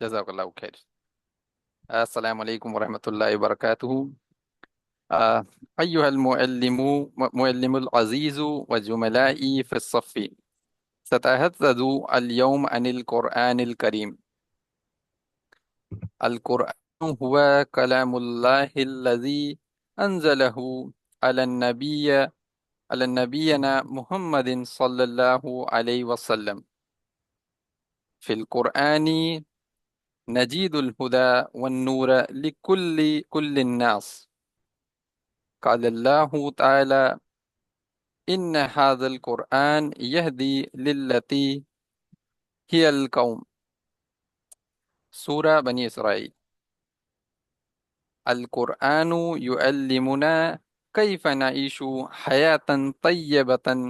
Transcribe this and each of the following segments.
जज़ाकल्लाहु खैर। अस्सलामु अलैकुम वरहमतुल्लाहि वबरकातुहू। अ, अय्युहल मुअल्लिमुल अज़ीज़ु व ज़ुमलाई फ़िस्सफ़्फ़ी सतहद्ददु अल-यौम अनिल क़ुरआनिल करीम। अल क़ुरआनु हुवा कलामुल्लाहिल्लज़ी अंज़लहु अलन नबिय्यना मुहम्मदिन सल्लल्लाहु अलैहि वसल्लम। फ़िल क़ुरआनी नजीदुल हुदा वन नूर कुल्लिन नास। क़ालल्लाहु तआला इन्न हाज़ल क़ुरआन यहदी लिल्लती हियल क़ौम। सूरा बनी इसराइल। अल क़ुरआनु युअल्लिमुना कैफ़ नईशु हयातन तय्यबतन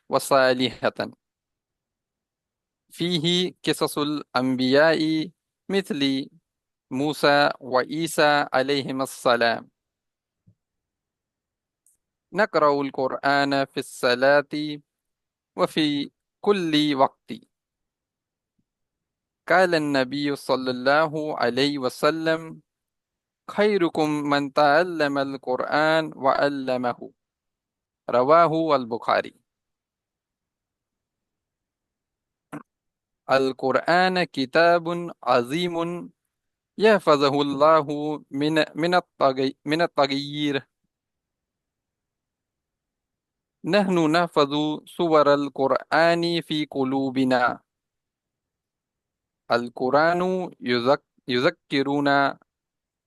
व सालिहतन फ़ीही क़िससुल अंबियाई मिस्ली मूसा व ईसा अलैहिमुस्सलाम। नक़रउल क़ुरआन फ़िस्सलाती व फ़ी कुल्ली वक्ति। क़ाल नबी सल्लल्लाहु अलैहि वसल्लम खैरुकुम मन तअल्लमल क़ुरआन व अल्लमहु। रवाहु अल बुखारी। अल क़ुरआन किताबुन अज़ीमुन यहफ़ज़ुहुल्लाहु मिन तग़य्यिर। नहनु नहफ़ज़ु सुवरल क़ुरआनी फ़ी क़ुलूबिना। अल क़ुरआनु युज़क्किरुना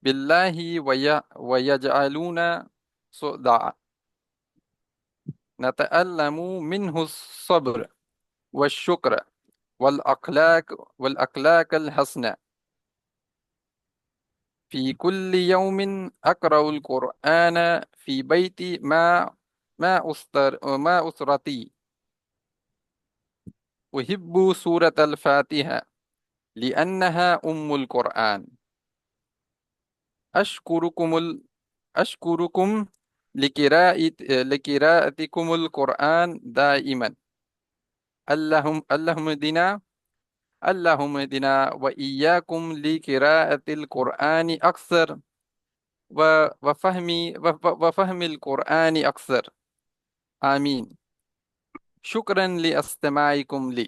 बिल्लाहि व यजअलूना सुअदा। नतअल्लमु मिन्हु सब्र व शुक्र वल अखलाकल हसना। फी कुल्ली यौमिन अक़रउल क़ुरआन फी बैती मा उसरती उहिब्बु सूरतल फ़ातिहा लिअन्नहा उम्मुल क़ुरआन। अशकुरुकुमुल अशकुरुकुम लिकिराअतिकुमुल क़ुरआन दाइमन। अल्लाहुम्मदिना अल्लाहुम्मदिना व इय्याकुम लिकिराअतिल क़ुरआनि अक्सर व फ़हमिल क़ुरआनि अक्सर। आमीन। शुक्रन लि इस्तिमाइकुम ली।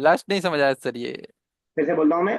लास्ट नहीं समझ आया सर ये। फिर से बोल रहा हूँ मैं।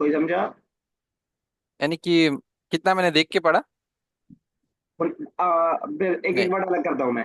कोई समझा? यानी कि कितना मैंने देख के पढ़ा। फिर एक एक नहीं। वर्ड अलग करता हूँ मैं।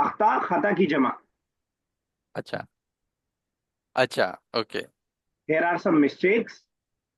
अख्ता खता की जमा। अच्छा। अच्छा। Okay. There are some mistakes.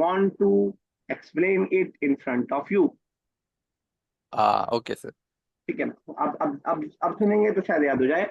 want to explain it in front of you. Okay sir. ठीक है ना? तो अब सुनेंगे तो शायद याद हो जाए।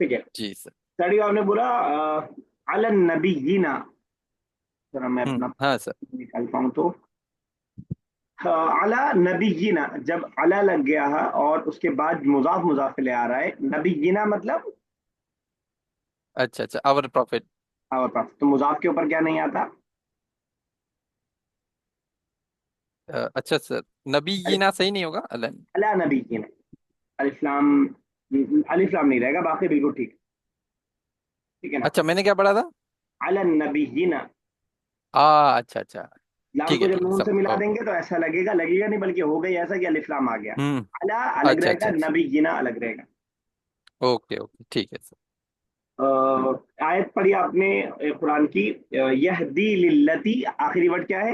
ठीक है। जी सर। स्टडी आपने बोला अलन नबीना। जरा मैं अपना हाँ सर। निकाल पाऊँ तो। अला नबीना, जब अला लग गया है और उसके बाद मुजाफ मुजाफ ले आ रहा है, नबीना मतलब अच्छा अच्छा, आवर प्रॉफिट। और पास, तो मुजाफ के ऊपर क्या नहीं आता? अच्छा सर, नबी ना सही नहीं होगा अलन। अला नबीना। अलिफ्लाम। अलिफ्लाम नहीं रहेगा, बाकी बिल्कुल ठीक। ठीक है ना? अच्छा, मैंने क्या पढ़ा था। अलन नबीना। अच्छा अच्छा। लाम को जब ठीक है नून सब से मिला देंगे तो ऐसा लगेगा, लगेगा नहीं बल्कि हो गई ऐसा कि अलिफ्लाम आ गया। हम्म। अला अलग अच्छा रहेगा, अच्छा अच्छा। नबीना अलग रहेगा। ओके ओके ठीक है सर। आयत पढ़ी आपने कुरान की, यहदी लिल्लती, आखिरी वर्ड क्या है?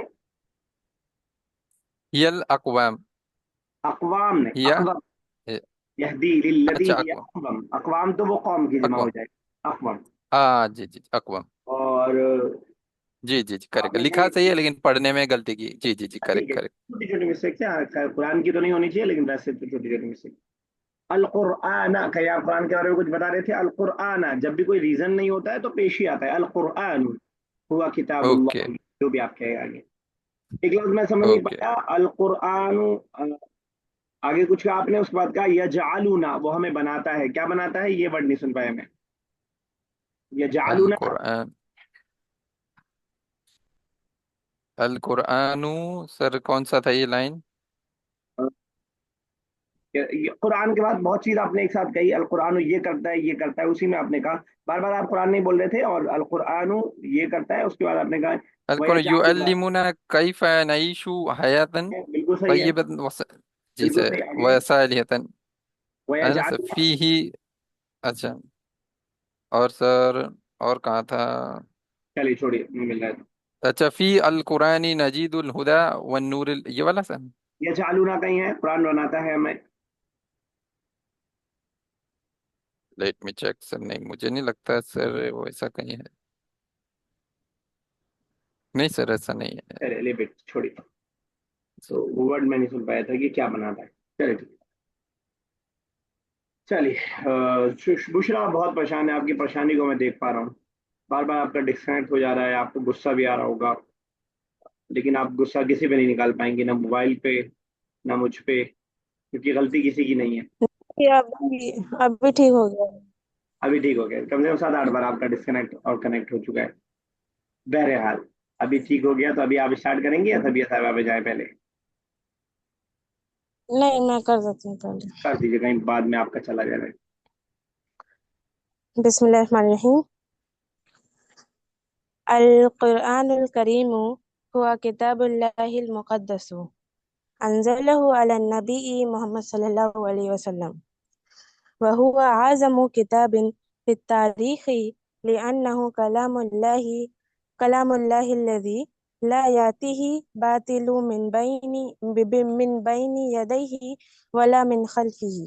हियल अक़वाम। अकवाम नहीं, हिया अकवाम। ए- यहदी लिल्लती अच्छा, ही अक़वाम। अकवाम, अकवाम तो वो कौम की जमा हो अक़वाम। जाए। अकवाम। जी जी, अक़वाम। और जी जी जी, करेक्ट, आपने लिखा सही कही, है लेकिन पढ़ने में गलती की। जी जी जी, ठीक करेक्ट है, करेक्ट। छोटी छोटी मिस्टेक है, कुरान की तो नहीं होनी चाहिए, लेकिन वैसे तो छोटी छोटी मिस्टेक। अल कुरआन, कहीं आप कुरान के बारे में कुछ बता रहे थे। अल कुरआन, जब भी कोई रीजन नहीं होता है तो पेश ही आता है अल कुरआन, हुआ ओके किताबुल्लाह, जो भी आप कहे आगे। एक लफ्ज मैं समझ नहीं ओके। पाया, अल कुरआन, आगे कुछ कहा आपने, उसके बाद कहा यजअलुना, वो हमें बनाता है, क्या बनाता है ये वर्ड नहीं सुन पाया मैं। अल यजअलुना, कुरआन। अल कुरआनु। सर कौन सा था ये लाइन? ये कुरान के बाद बहुत चीज आपने एक साथ कही, अल कुरान ये करता है, ये करता है, उसी में आपने कहा, बार बार आप कुरान नहीं बोल रहे थे, और अल कुरान ये करता है, उसके बाद आपने कहा अल कुरआन वयजअलुना। युअल्लिमुना कैफ नईशु हयातन बिल्कुल सही है, तय्यबतन जी बिल्कुल सर, सही, आगे। वसालिहतन। है ना सर, वयजअलुना, फी ही। अच्छा। और सर, और कहाँ था? चलिए छोड़िए, नहीं मिल रहा है तो। अच्छा, फी अल कुरानी नजीदुल हुदा वन नूर, ये वाला सर। यजअलुना कहीं है, कुरान बनाता है हमें। लेट मी चेक सर, नहीं मुझे नहीं लगता सर वो ऐसा कहीं है। नहीं सर, ऐसा नहीं है। चलिए ले बेट छोड़िए, जी। तो वो वर्ड मैं नहीं सुन पाया था कि क्या बनाता है। चलिए ठीक है। चलिए, बुशरा बहुत परेशान है, आपकी परेशानी को मैं देख पा रहा हूँ। बार बार आपका डिस्कनेक्ट हो जा रहा है, आपको गुस्सा भी आ रहा होगा, लेकिन आप गुस्सा किसी पे नहीं निकाल पाएंगे, ना मोबाइल पे, ना मुझ पे, क्योंकि गलती किसी की नहीं है। ये अभी ठीक हो गया। अभी ठीक हो गया, कम से कम 7-8 बार आपका डिस्कनेक्ट और कनेक्ट हो चुका है। बहरहाल, अभी ठीक हो गया, तो अभी आप स्टार्ट करेंगे या तबीयत साहब पे जाए पहले? नहीं, मैं कर देती हूँ पहले। कर दीजिए, कहीं बाद में आपका चला जाए। बिस्मिल्लाहिर्रहमानिर्रहीम। अल कुरआनुल करीम हुआ किताबुल्लाहिल मुक़द्दस अंज़लहु अला नबी मोहम्मद सल्लल्लाहु अलैहि वसल्लम व हुवा आज़मु किताबिन फित तारीख़ लिअन्नहु कलामुल्लाहिल्लज़ी ला यातिही बातिलु मिन बैनि यदैहि वला मिन खल्फ़िही।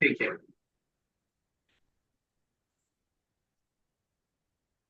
ठीक है।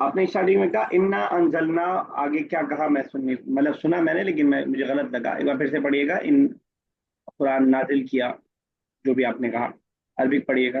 आपने स्टार्टिंग में कहा इन्ना अंजलना, आगे क्या कहा मैं सुनने, मतलब सुना मैंने, लेकिन मुझे गलत लगा, एक बार फिर से पढ़िएगा। इन कुरान नाजिल किया, जो भी आपने कहा, अरबिक पढ़िएगा।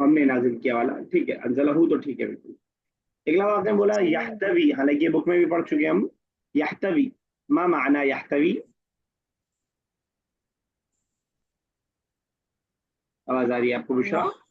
हमने नाजिल किया वाला, ठीक है, अंजला हूँ तो ठीक है बिल्कुल। एक लफ्ज़ आपने बोला यहतवी, हालांकि ये बुक में भी पढ़ चुके हैं हम। यहतवी, मा माना यहतवी? आवाज आ रही है आपको बुशरा?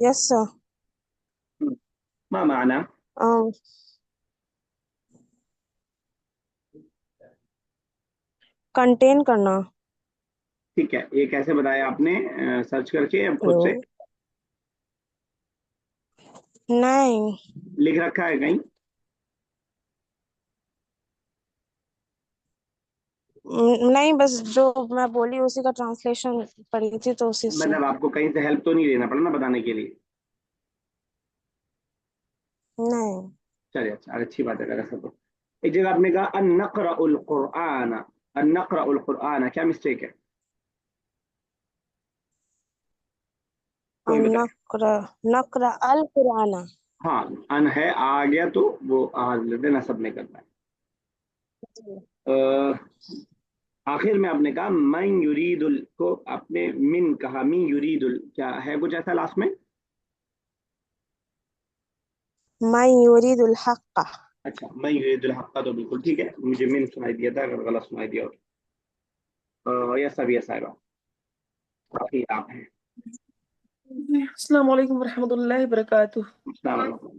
Yes sir. मा माना? um, कंटेन करना. ठीक है, ये कैसे बताया आपने, सर्च करके या खुद हेलो. से? नहीं। लिख रखा है कहीं? नहीं, बस जो मैं बोली उसी का ट्रांसलेशन पढ़ी थी तो उसी से। मतलब आपको कहीं से हेल्प तो नहीं लेना पड़ा ना बताने के लिए? नहीं। चलिए, अच्छा, अच्छी बात है अगर ऐसा तो। एक जगह आपने कहा अन नक़रउल कुरआन, अन नक़रउल कुरआन, क्या मिस्टेक है? कोई बताए? नक्र नक्र अल कुराना। हाँ, अन है आ गया तो वो आ देना, सब में करना है। आखिर में आपने कहा मन युरीदुल को, आपने मिन कहा, मिन युरीदुल, क्या है कुछ ऐसा लास्ट में? मैं युरीदुल हक्का। अच्छा, मैं युरीदुल हक़्क़ा तो बिल्कुल ठीक है, मुझे मिन सुनाई दिया था, अगर गलत सुनाई दिया हो यस सब यस आएगा। बाकी आप हैं। अस्सलाम वालेकुम वरहमतुल्लाहि वबरकातुह। अस्सलाम वालेकुम।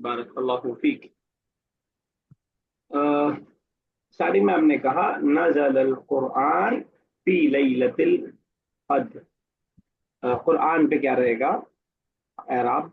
बारक अल्लाह फीक। सारी में हमने कहा नज़ल अल कुरआन फी लैलतिल क़द्र। कुरआन पे क्या रहेगा एराब?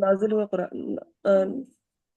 नाज़िल हुआ कुरान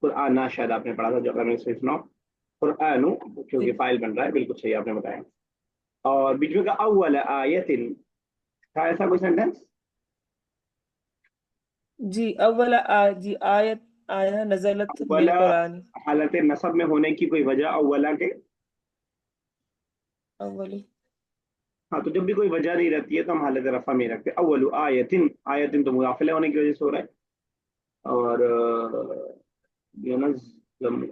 कुरआन ना शायद आपने पढ़ा था, जो अगर मैं सही सुना, कुरआन क्योंकि जी फाइल बन रहा है, बिल्कुल सही आपने बताया। और बीच में का अव्वल आयतिन, था ऐसा कोई सेंटेंस? जी अव्वल जी आयत आया नज़लत बिल अव्वला कुरान। हालत नसब में होने की कोई वजह अव्वला के? अव्वली। हाँ, तो जब भी कोई वजह नहीं रहती है तो हम हालत रफा में रखते हैं। अव्वलु आयतिन, आयतिन तो मुदाफिल होने की वजह से हो रहा है। और युनज़्ज़म,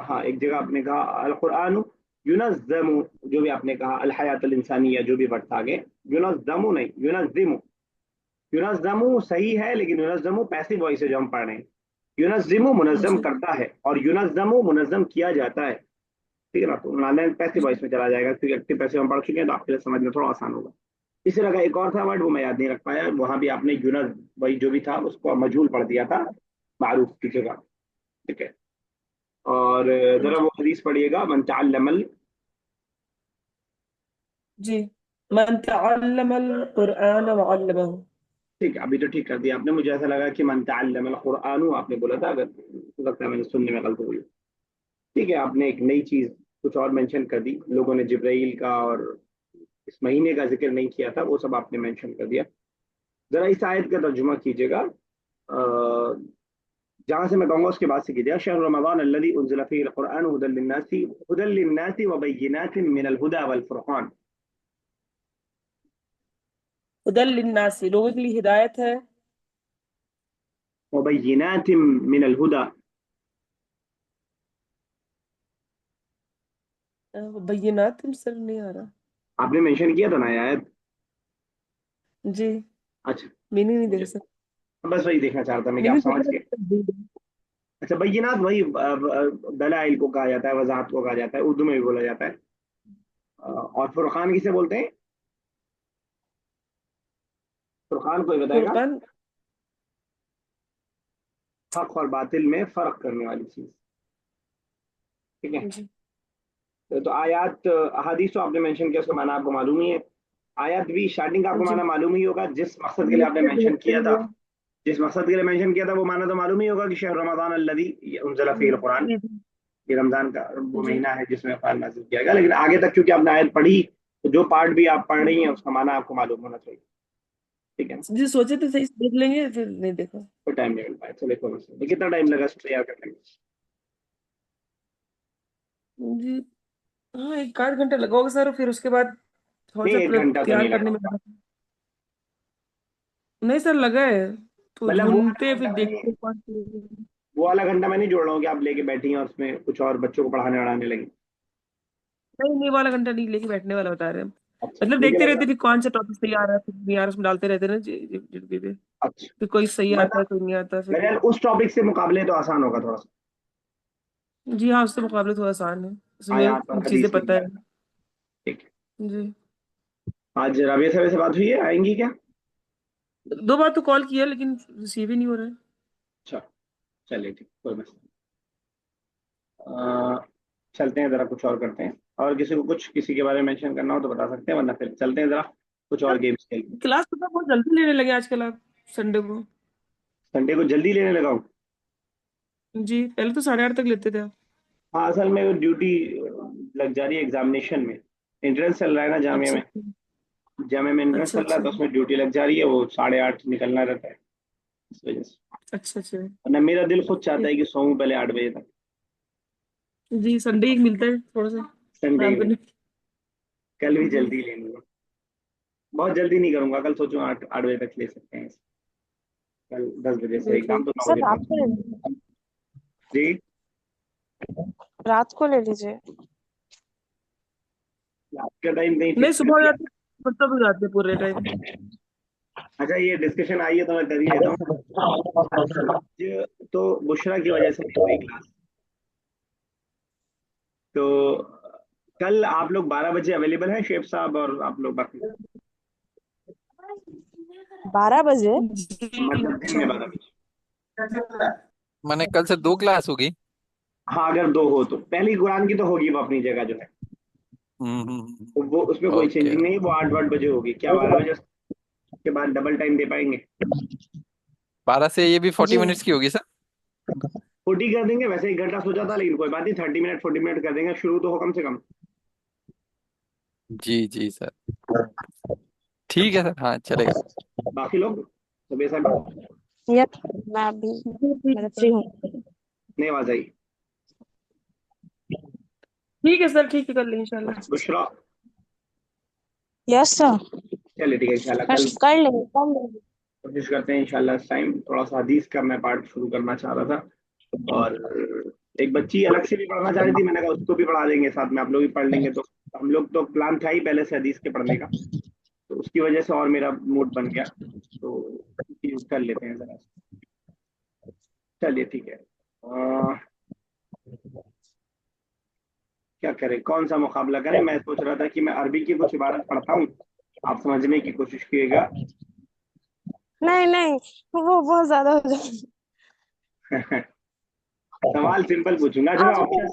हाँ एक जगह आपने कहा अल कुरआन युनज़्ज़मु, जो भी आपने कहा अल हयातुल इंसानिया, जो भी वर्ड था आगे, युनज़्ज़मु नहीं युनज़्ज़िमु। युनज़्ज़मु सही है, लेकिन युनज़्ज़मु पैसिव वॉइस है जो हम पढ़ रहे हैं। युनज़्ज़िमु मुनज़्ज़म जी करता है, और युनज़्ज़मु मुनज़्ज़म किया जाता है। ठीक है ना, तो नाले पैसिव वॉइस में चला जाएगा, क्योंकि एक्टिव पैसिव हम पढ़ चुके हैं, तो आपके लिए समझना थोड़ा आसान होगा। इसी तरह का एक और था वर्ड, वो मैं याद नहीं रख पाया, वहां भी आपने युनज़ वही जो भी था उसको मजहूल पढ़ दिया था मारूफ की जगह। ठीक है। और जरा वो हदीस पढ़िएगा, मन तअल्लमल। जी। मन तअल्लमल कुरआन व अल्लमहु। ठीक है, अभी तो ठीक कर दिया आपने, मुझे ऐसा लगा कि मन तअल्लमल कुरआन आपने बोला था, अगर हो सकता है मैंने सुनने में गलत हो गई। ठीक है, आपने एक नई चीज कुछ और मेंशन कर दी, लोगों ने जिब्राइल का और इस महीने का जिक्र नहीं किया था, वो सब आपने मेंशन कर दिया। जरा इस आयत का तर्जुमा कीजिएगा, जहां से मैं कहूंगा उसके बाद से कीजिएगा। शहर रमजान अल्लज़ी उनज़िला फ़ीहिल कुरआन हुदल लिन्नासी व बय्यिनातिन मिनल हुदा वल फुरक़ान। हुदल लिन्नासी, लोगों के लिए हिदायत है। व बय्यिनातिन मिनल हुदा। बय्यिनात सर नहीं आ रहा। आपने मेंशन किया था ना ये आयत। जी, अच्छा, मीनिंग नहीं देख मुझे सकते। बस वही देखना चाह रहा था मैं कि आप मीनिंग समझ गए। देख। अच्छा, बय्यिनात वही दलाइल को कहा जाता है, वजाहत को कहा जाता है, उर्दू में भी बोला जाता है। और फुरकान किसे बोलते हैं? फुरकान कोई बताएगा? फुरकान। हक और बातिल में फर्क करने वाली चीज। ठीक है। जी तो आयात अहादीस तो आपने मेंशन किया, उसका माना आपको मालूम ही है। आयत भी स्टार्टिंग का आपको जी। माना मालूम ही होगा, जिस मकसद के लिए आपने देखते मेंशन देखते किया था। हुए। जिस मकसद के लिए मेंशन किया था वो माना तो मालूम ही होगा कि शहर रमजान अल्लज़ी उनज़िला फ़ीहिल कुरआन, जी जी ये रमजान का वो जी। महीना है जिसमें कुरान नाज़िल किया गया। लेकिन आगे तक क्योंकि आपने आयत पढ़ी, तो जो पार्ट भी आप पढ़ रही हैं उसका माना आपको मालूम होना चाहिए। ठीक है ना? जी सोचे थे सही से देख लेंगे, फिर नहीं देखा। कोई टाइम नहीं मिल पाया, चलिए कोई मसला नहीं। कितना टाइम लगा इसको तैयार करने में? जी हाँ, 1 आध घंटा लगा होगा सर, फिर उसके बाद थोड़ा नहीं, सा एक घंटा तो तैयार नहीं लगा करने में होगा। लगा। नहीं सर, लगा है। तो मतलब वो वाला ढूंढते घंटा फिर मैं नहीं, देखते कौन सी-। वो वाला घंटा मैं नहीं जोड़ रहा हूँ कि आप लेके बैठी हैं और उसमें कुछ और बच्चों को पढ़ाने वढ़ाने लगी। नहीं नहीं, वाला घंटा नहीं, लेके बैठने वाला बता रहे हैं। अच्छा, मतलब मुझे देखते लगा। रहते फिर कौन सा टॉपिक सही आ रहा है, फिर नहीं आ रहा, उसमें डालते रहते ना जी पे। अच्छा, फिर कोई सही आता है, मतलब कोई नहीं आता फिर। मेरे उस टॉपिक से मुकाबले तो आसान होगा थोड़ा सा। जी हाँ, उससे मुकाबले थोड़ा आसान है, आयात और उसमें चीजें हदीस मिल पता है। जाए। ठीक है। जी। आज राबिया साहब से बात हुई है, आएंगी क्या? 2 बार तो कॉल किया, लेकिन रिसीव ही नहीं हो रहा है। अच्छा, चलिए ठीक, कोई मसला नहीं। चलते हैं जरा, कुछ और करते हैं। और किसी को कुछ किसी के बारे में मेंशन करना हो तो बता सकते हैं, वरना फिर चलते हैं जरा कुछ और गेम्स खेलते हैं। क्लास पता बहुत जल्दी लेने लगे आजकल आप, संडे को। संडे को जल्दी लेने लगा हूँ। जी, पहले तो 8:30 तक लेते थे आप। हाँ, असल में वो ड्यूटी लग जा रही है एग्जामिनेशन में। एंट्रेंस चल रहा है ना जामिया अच्छा में। जामिया में एंट्रेंस अच्छा चल रहा है, अच्छा तो उसमें ड्यूटी लग जा रही है, वो 8:30 निकलना रहता है, इस वजह से। अच्छा अच्छा। वरना मेरा दिल खुद चाहता है कि सोऊं पहले 8 बजे तक। जी, संडे ही मिलता है थोड़ा सा संडे आराम में करने। कल भी जी जल्दी ले लूंगा। बहुत जल्दी नहीं करूंगा, कल सोचूंगा 8 बजे तक ले सकते हैं। कल 10 बजे से बिल्कुल। एग्जाम, तो 9 बजे सर रात पहुंच। को ले लीजिए। जी, रात को ले लीजिए। आपका टाइम कहीं नहीं, फिक्स कर सुबह हो दिया? जाते, मतलब हो जाते पूरे टाइम। अच्छा, ये डिस्कशन आई है तो मैं कर ही लेता हूँ आज। तो बुशरा की वजह से नहीं हुई क्लास, तो कल आप लोग 12 बजे अवेलेबल हैं, शेफ साहब और आप लोग बाकी? 12 बजे? जी मतलब दिन अच्छा। में 12 बजे। मैंने कल से 2 क्लास होगी। हाँ, अगर दो हो तो पहली कुरान की तो होगी, वो अपनी जगह जो है, तो वो उसमें कोई ओके। चेंजिंग नहीं है, वो 8 8 बजे होगी। क्या 12 बजे के बाद डबल टाइम दे पाएंगे? 12 से ये भी फोर्टी जी मिनट्स की होगी सर। 40 कर देंगे, वैसे 1 घंटा सोचा था, लेकिन कोई बात नहीं, 30 मिनट 40 मिनट कर देंगे, शुरू तो हो कम से कम। जी जी सर, ठीक है सर, हाँ चलेगा। बाकी लोग, तो बेसा भी यप, मैं अभी जी, ठीक मैं है फ्री सर। हूँ। नहीं, आवाज आई? ठीक है सर, ठीक है, कर लेंगे इंशाल्लाह। Bushra, yes sir. चलिए ठीक है, इंशाल्लाह मैं कल कर लेंगे कर लेंगे। कोशिश करते हैं इंशाल्लाह। इस टाइम थोड़ा सा हदीस का मैं पार्ट शुरू करना चाह रहा था, और एक बच्ची अलग से भी पढ़ना चाह रही थी, मैंने कहा उसको भी पढ़ा देंगे साथ में, आप लोग भी पढ़ लेंगे, तो हम लोग तो प्लान था ही पहले से हदीस के पढ़ने का, तो उसकी वजह से और मेरा मूड बन गया, तो ये कर लेते हैं जरा। चलिए ठीक है। क्या करें, कौन सा मुकाबला करें? मैं सोच रहा था कि मैं अरबी की कुछ इबारत पढ़ता हूँ, आप समझने की कोशिश कीजिएगा। नहीं नहीं, वो बहुत ज्यादा हो जाएगा। सवाल सिंपल पूछूंगा। अच्छा मैं आप ऑप्शन,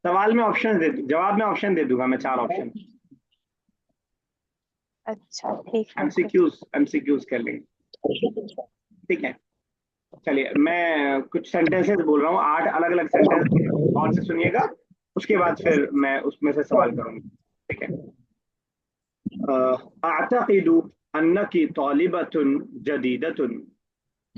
सवाल में ऑप्शन दे, जवाब में ऑप्शन दे दूंगा मैं, 4 ऑप्शन। अच्छा ठीक है फिर। एमसीक्यूज कर लेंगे, ठीक है। चलिए मैं कुछ सेंटेंसेस बोल रहा हूँ, 8 अलग अलग सेंटेंस, और से सुनिएगा, उसके बाद फिर मैं उसमें से सवाल करूंगा, ठीक है। अअतक़िदु अन्नकी तालिबतुन जदीदतुन,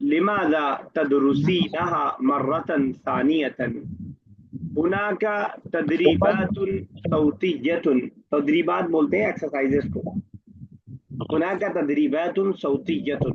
लिमाज़ा तदरुसीनहा मर्रतन सानियतन, हुनाक तदरीबातुन सौतियतुन, तदरीबात बोलते हैं एक्सरसाइजेस को, हुनाक तदरीबातुन सौतियतुन,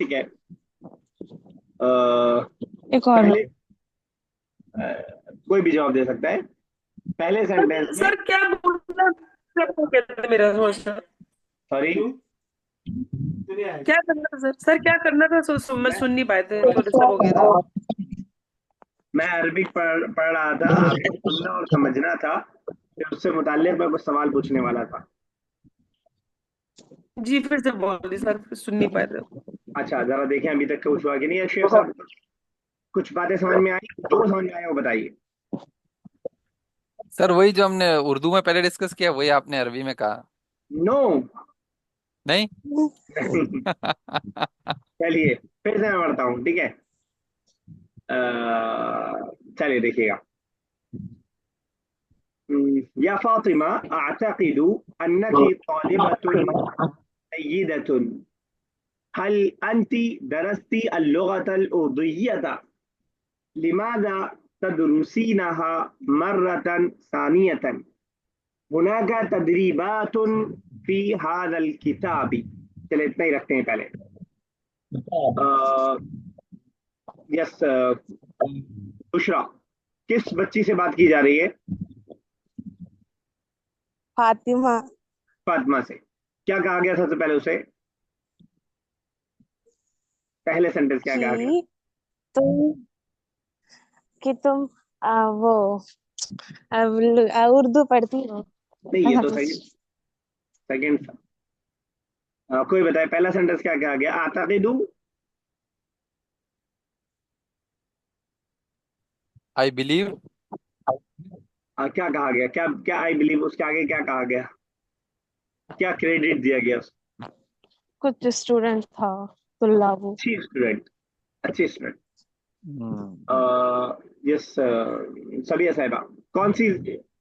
ठीक है। एक और। पहले कोई भी जवाब दे सकता है। पहले सेंटेंस में, सर क्या बोलना, क्या कहते हैं मेरा क्वेश्चन? सॉरी, क्या करना था सर? सर क्या करना था? मैं सुन नहीं पाए थे, तो डिस्टर्ब हो गया था। मैं अरबिक पढ़ रहा था, आपको सुनना और समझना था, फिर उससे मुताल्लिक मैं कुछ सवाल पूछने वाला था। जी फिर से बोलिए सर, सुन नहीं पाए थे। अच्छा जरा देखें अभी तक कुछ हुआ कि नहीं है शेख साहब, कुछ बातें समझ में आई? जो समझ में आया वो बताइए। सर वही जो हमने उर्दू में पहले डिस्कस किया वही आपने अरबी में कहा। नो। नहीं। चलिए फिर से मैं पढ़ता हूँ, ठीक है। चलिए देखिएगा। या फातिमा अअतक़िदु अन्नकी तालिबतुन जय्यिदतुन, हल अंती दरस्ती अल-लुग़त अल-उर्दुय्यता, लिमाज़ा तदरुसीनहा मर्रतन सानियतन, हुनाका तदरीबातुन फी हाज़ल किताबी। चलिए इतना ही रखते हैं पहले। यस, बुशरा, किस बच्ची से बात की जा रही है? फातिमा। फातिमा से। क्या कहा गया सबसे पहले उसे? पहले सेंटेंस क्या कहा गया? कि तुम कि तुम वो उर्दू पढ़ती हो। नहीं ये तो सही, सेकंड। कोई बताए पहला सेंटेंस क्या कहा गया? आताकिदु, आई बिलीव। क्या कहा गया? क्या क्या आई बिलीव, उसके आगे क्या कहा गया? क्या क्रेडिट दिया गया उसको? कुछ स्टूडेंट था, तुल्लाबू। अच्छी स्टूडेंट, अच्छी स्टूडेंट। हम्म। यस, सबिया साहिबा, कौन सी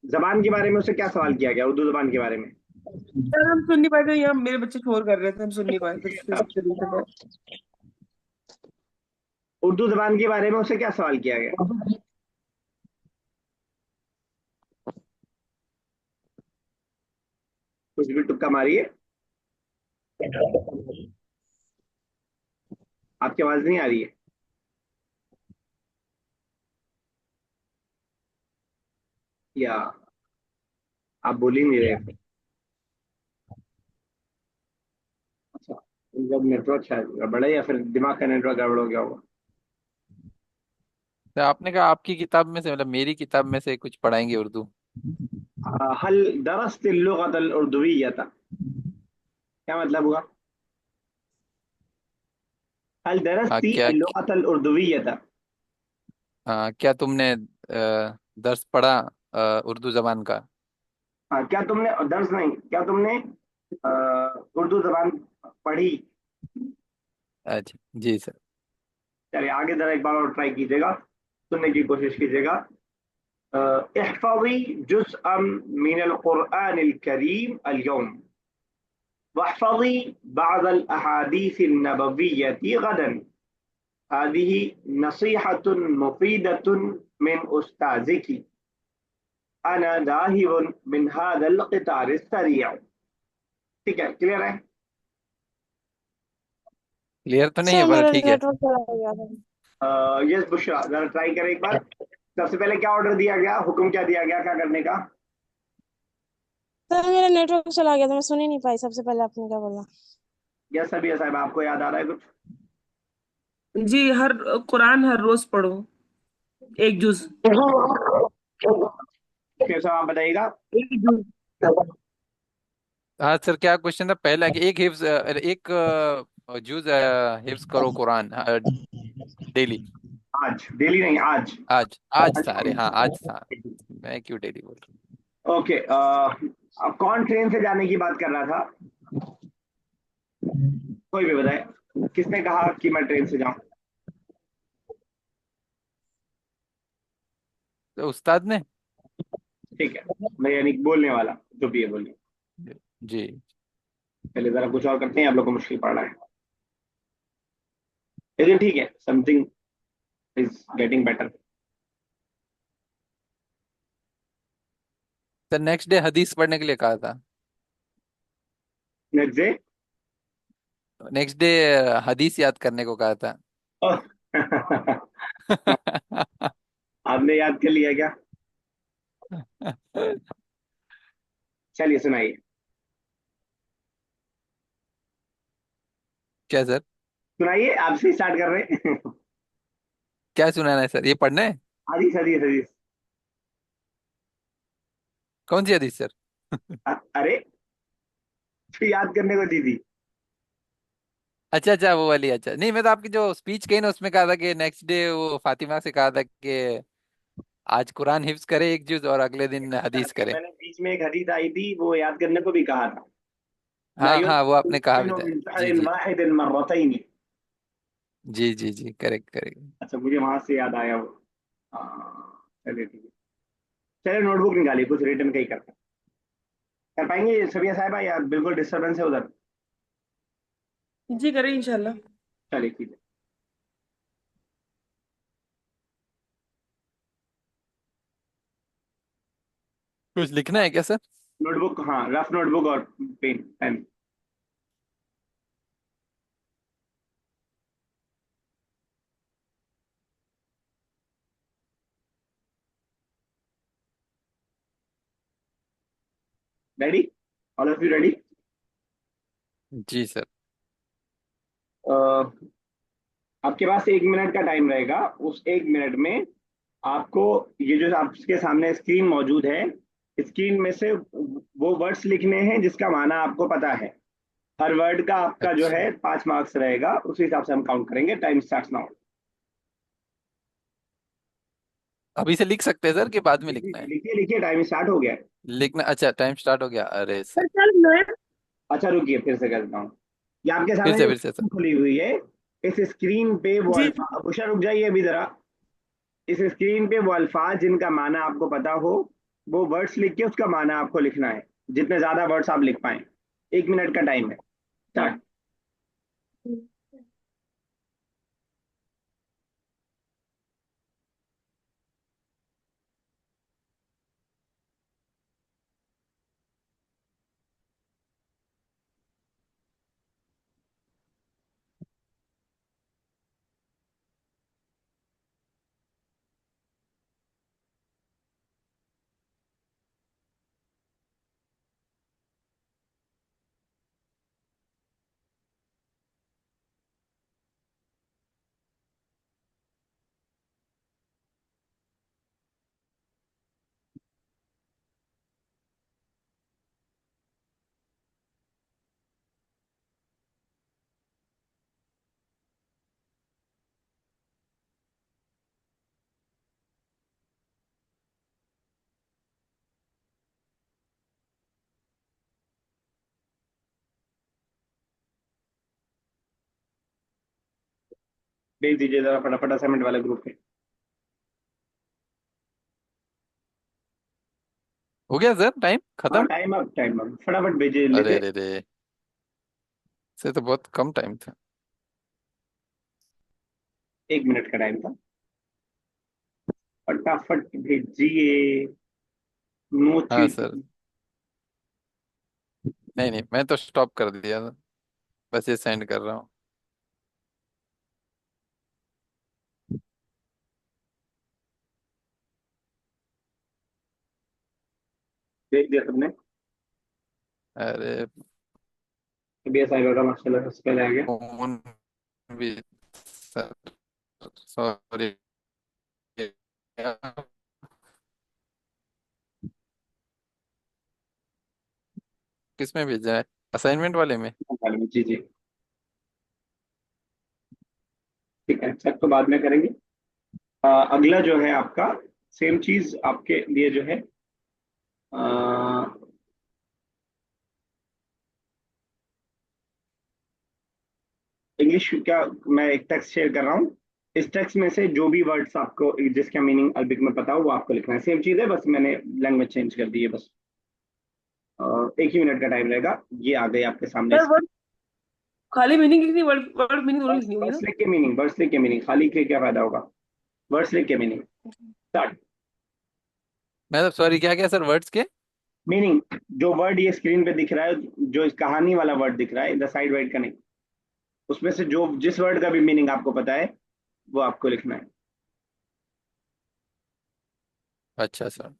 जबान के बारे में उससे क्या सवाल किया गया, उर्दू जबान के बारे में? सर हम सुन नहीं पाए थे, यहाँ मेरे बच्चे शोर कर रहे थे, हम सुन नहीं पाए थे, फिर से जल्दी से। उर्दू जबान के बारे में उससे क्या सवाल किया गया? कुछ भी तुक्का मारिए, आपकी आवाज नहीं आ रही है, या आप बोल ही नहीं रहे थे? अच्छा, जब नेटवर्क शायद गड़बड़ है, या फिर दिमाग का नेटवर्क गड़बड़ हो गया होगा। तो आपने कहा आपकी किताब में से, मतलब मेरी किताब में से कुछ पढ़ाएंगे उर्दू। हल दरस्त लुगत अल उर्दुविय्यता, क्या मतलब हुआ? हल दरस्ती क्या लुगत अल उर्दुविय्यता, क्या तुमने दर्स पढ़ा उर्दू जबान का? क्या तुमने, दर्स नहीं, क्या तुमने उर्दू जबान पढ़ी? अच्छा जी सर। चलिए आगे जरा एक बार और ट्राई कीजिएगा, सुनने की कोशिश कीजिएगा। इहफ़ज़ी जुज़अम मिनल क़ुरआनिल करीम अल-यौम, वहफ़ज़ी बअज़ल अहादीसिन नबविय्यति गदन, हाज़िही नसीहतुन मुफ़ीदतुन मिन उस्ताज़िकी, अना ज़ाहिबुन मिन हाज़ल क़ितारिस सरीअ। ठीक है, क्लियर है? क्लियर तो नहीं है सर पर मेरा ठीक है। नेटवर्क चला गया था। यस बुशरा, जरा ट्राई करें एक बार। सबसे पहले क्या ऑर्डर दिया गया, हुक्म क्या दिया गया, क्या करने का? सर मेरा नेटवर्क चला गया था, मैं सुन ही नहीं पाई सबसे पहले आपने क्या बोला। यस सभी साहब, आपको याद आ रहा है कुछ? जी, हर कुरान हर रोज पढ़ो, एक जुज। फिर सब आप बताइएगा। एक जुज। हाँ सर, क्या क्वेश्चन था पहला कि एक हिफ्ज एक जुज हिफ्ज करो कुरान डेली। आज डेली नहीं, आज। आज आज आज था, अरे हाँ आज था। मैं क्यों डेली बोल रहा ओके, अब कौन ट्रेन से जाने की बात कर रहा था? कोई भी बताए, किसने कहा कि मैं ट्रेन से जाऊं? हूँ? तो उस्ताद ने। ठीक है, मैं यानी बोलने वाला, जो भी है बोलिए। जी। पहले जरा कुछ और करते हैं, आप लोग को मुश्किल पड़ रहा है, लेकिन ठीक है, something is getting better. Sir next day हदीस पढ़ने के लिए कहा था। Next day. नेक्स्ट डे हदीस याद करने को कहा था। आपने याद कर लिया क्या? चलिए सुनाइए। क्या सर? सुनाइए, आपसे स्टार्ट कर रहे हैं। क्या सुनाना है सर, ये पढ़ना है? हदीस हदीस हदीस। कौन सी हदीस सर? अरे, तो याद करने को दी थी। अच्छा अच्छा, वो वाली। अच्छा नहीं, मैं तो आपकी जो स्पीच कही ना उसमें कहा था कि नेक्स्ट डे वो फातिमा से कहा था कि आज कुरान हिफ्ज करे एक जुज और अगले दिन हदीस करे। मैंने बीच में एक हदीस आई थी, वो याद करने को भी कहा था। ला हाँ हाँ, वो आपने कहा भी युमिनु था। मिन जी शहरिन जी वाहिदिन मर्रतैन। जी जी जी, करेक्ट करेक्ट। अच्छा, मुझे वहां से याद आया वो। चलिए ठीक है। चलिए नोटबुक निकालिए, कुछ रिटर्न का ही करते हैं। कर पाएंगे सबिया साहबा, या बिल्कुल डिस्टर्बेंस है उधर? जी, करें इंशाल्लाह। चलिए ठीक है। कुछ लिखना है क्या सर? नोटबुक, हाँ, रफ नोटबुक और pen pen. Ready? All of you ready? जी सर। आपके पास 1 मिनट का टाइम रहेगा। उस 1 मिनट में आपको, ये जो आपके सामने स्क्रीन मौजूद है, स्क्रीन में से वो वर्ड्स लिखने हैं जिसका माना आपको पता है। हर वर्ड का आपका जो अच्छा, है 5 मार्क्स रहेगा, उस हिसाब से हम काउंट करेंगे। Time start now. अभी से लिख सकते हैं सर कि बाद में जी जी लिखना जी, है? लिखिए लिखिए, टाइम स्टार्ट हो गया है। लिखना, अच्छा टाइम स्टार्ट हो गया, अरे सर। सर चल मैं। अच्छा रुकिए, फिर से करता हूँ। ये आपके सामने जो फिर से सर। स्क्रीन खुली हुई है, इस स्क्रीन पे वो जी। अल्फाज, उषा रुक जाइए अभी जरा। इस स्क्रीन पे वो अल्फाज जिनका माना आपको पता हो, वो वर्ड्स लिख के उसका माना आपको लिखना है। जितने ज्यादा वर्ड्स आप लिख पाए। 1 मिनट का टाइम है। स्टार्ट। भेज दीजिए जरा फटाफट असाइनमेंट वाले ग्रुप पे। हो गया सर, टाइम हाँ, खत्म? टाइम अब फटाफट भेजिए, अरे लिखे। अरे अरे, से तो बहुत कम टाइम था। 1 मिनट का टाइम था। फटाफट भेजिए। नो हाँ सर। चीटिंग। नहीं नहीं, मैं तो स्टॉप कर दिया था, बस ये सेंड कर रहा हूँ। देख दिया तुमने? अरे अभी ऐसा आएगा माशाल्लाह, सबसे पहले आ गया। फोन भी सर, सॉरी, किसमें भेजा है? असाइनमेंट वाले में? जी जी, ठीक है, चेक तो बाद में करेंगे। अगला जो है आपका, सेम चीज आपके लिए जो है, इंग्लिश क्या, मैं एक टेक्स्ट शेयर कर रहा हूँ। इस टेक्स्ट में से जो भी वर्ड्स आपको जिसका मीनिंग अरबिक में पता हो वो आपको लिखना है। सेम चीज है, बस मैंने लैंग्वेज चेंज कर दी है बस। एक ही मिनट का टाइम रहेगा। ये आ गए आपके सामने। सर वर्ड खाली मीनिंग लिखनी, वर्ड वर्ड मीनिंग दोनों बस लिखनी होगी बस ना? लिख के मीनिंग, वर्ड्स लिख के मीनिंग, खाली के क्या फायदा होगा? वर्ड्स लिख के मीनिंग। स्टार्ट। मतलब सॉरी, क्या क्या सर, वर्ड्स के? मीनिंग, जो वर्ड ये स्क्रीन पे दिख रहा है, जो इस कहानी वाला वर्ड दिख रहा है, द साइड वर्ड का नहीं, उसमें से जो जिस वर्ड का भी मीनिंग आपको पता है वो आपको लिखना है। अच्छा सर,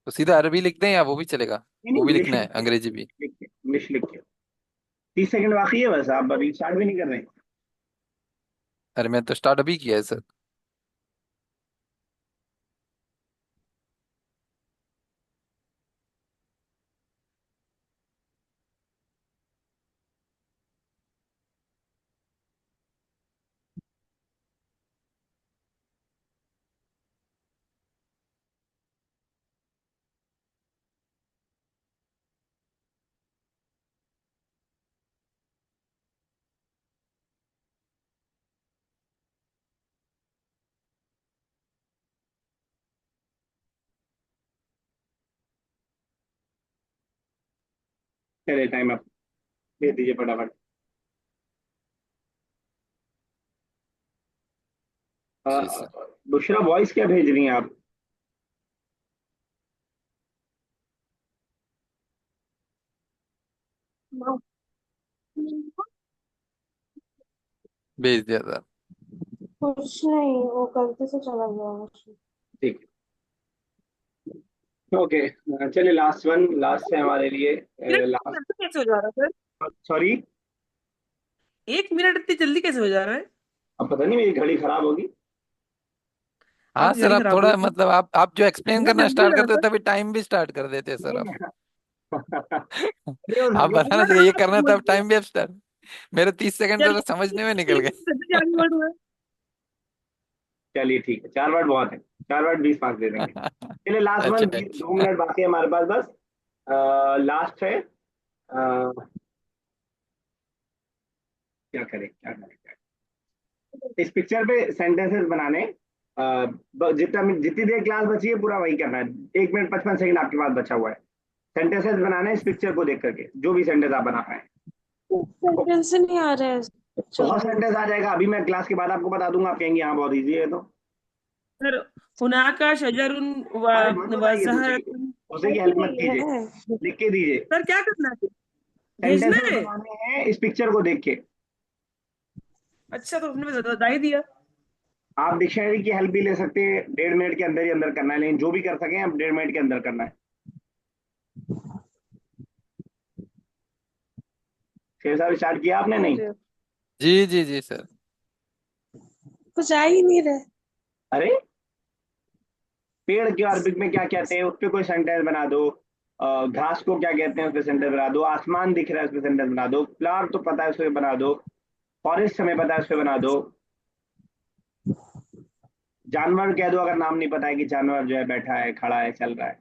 तो सीधा अरबी लिख दें या वो भी चलेगा? नहीं नहीं, वो भी इंग्लिश लिखना लिख है, के, अंग्रेजी भी? लिख के, इंग्लिश लिख के। 30 सेकंड बाकी है बस, आप अभी स्टार्ट भी नहीं कर रहे हैं। अरे मैं तो स्टार्ट अभी किया है सर। चलिए, टाइम आप दे दीजिए फटाफट। जी सर। बुशरा, वॉइस क्या भेज रही हैं आप? भेज दिया सर। कुछ नहीं, वो गलती से चला गया मुझे। ठीक है, ओके। चलिए, लास्ट वन, लास्ट है हमारे लिए। Minute last. जल्दी कैसे हो जा रहा है सर? सॉरी। 1 मिनट इतनी जल्दी कैसे हो जा रहा है? अब पता नहीं, मेरी घड़ी खराब होगी। हाँ आपकी सर, घड़ी आप खराब थोड़ा होगी। मतलब आप जो एक्सप्लेन बहुत करना जल्दी हो स्टार्ट जा करते रहा हो है तभी टाइम भी स्टार्ट कर देते हैं सर नहीं आप। अरे, वो आप धागे बताना सर। चाहिए, ये आप करना तब बोलिए, टाइम भी अब स्टार्ट। मेरे 30 सेकंड तो जल्दी समझने में निकल गए। जल्दी आगे बढ़ो है। चलिए ठीक है, 4 वर्ड बहुत है। 4 वर्ड 20 मार्क्स दे देंगे। चलिए, लास्ट अच्छा वन, 2 मिनट अच्छा। बाकी है हमारे पास बस। लास्ट है। क्या करें, क्या करें, क्या करें? इस पिक्चर पे सेंटेंसेस बनाने। जितनी देर क्लास बची है पूरा वही करना है। 1 मिनट 55 सेकंड आपके पास बचा हुआ है। सेंटेंसेस बनाने हैं इस पिक्चर को देख करके, जो भी सेंटेंस आप बना पाए। सेंटेंस नहीं आ रहा है पिक्चर बहुत पे। सेंटेंस आ जाएगा, अभी मैं क्लास के बाद आपको बता दूंगा, आप कहेंगे हाँ बहुत ईजी है तो। सर हुनाका शजरुन अरे मत व बताइए, दूसरे की ज़हरतुन। दूसरे की नहीं हेल्प मत कीजिए। है। लिख के दीजिए। सर क्या करना है? भेजना सेंटेंसेस है? बनाने हैं इस पिक्चर को देख के। अच्छा, तो आपने बता ही दिया। आप डिक्शनरी की हेल्प भी ले सकते हैं, 1.5 मिनट के अंदर ही अंदर करना है, लेकिन जो भी कर सकें आप 1.5 मिनट के अंदर करना है। शेर साहब, स्टार्ट किया आपने? नहीं। अरे, जी जी जी सर। कुछ आ ही नहीं रहा। अरे, पेड़ के अरबिक में क्या कहते हैं उस पर कोई सेंटेंस बना दो। घास को क्या कहते हैं उस पर सेंटेंस बना दो। आसमान दिख रहा है उस पर सेंटेंस बना दो। फ्लावर तो पता है उस पर बना दो। फॉरेस्ट हमें पता है उस पर बना दो। जानवर कह दो, अगर नाम नहीं पता है कि जानवर जो है बैठा है, खड़ा है, चल रहा है।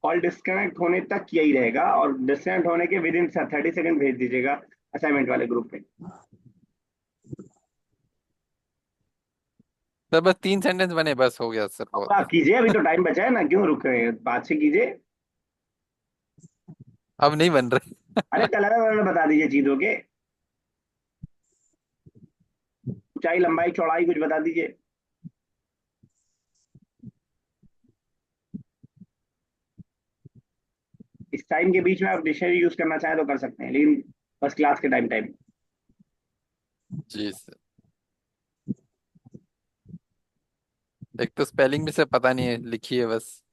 कॉल डिस्कनेक्ट होने तक यही रहेगा, और डिस्कनेक्ट होने के विद इन 30 सेकंड भेज दीजिएगा असाइनमेंट वाले ग्रुप में। सर बस 3 सेंटेंस बने, बस हो गया सर, अब बहुत है। आप कीजिए, अभी तो टाइम बचा है ना, क्यों रुक रहे हैं, बात से कीजिए। अब नहीं बन रहे। अरे, कलर वलर बता दीजिए चीजों के, ऊंचाई लंबाई चौड़ाई कुछ बता दीजिए। इस टाइम के बीच में आप डिक्शनरी यूज करना चाहें तो कर सकते हैं, लेकिन बस क्लास के टाइम टाइम। जी सर। एक तो स्पेलिंग भी से पता नहीं है, लिखी है बस।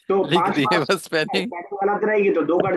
तो लिख पांच दी है मार्क्स बस स्पेलिंग। गलत रहेगी तो 2 कट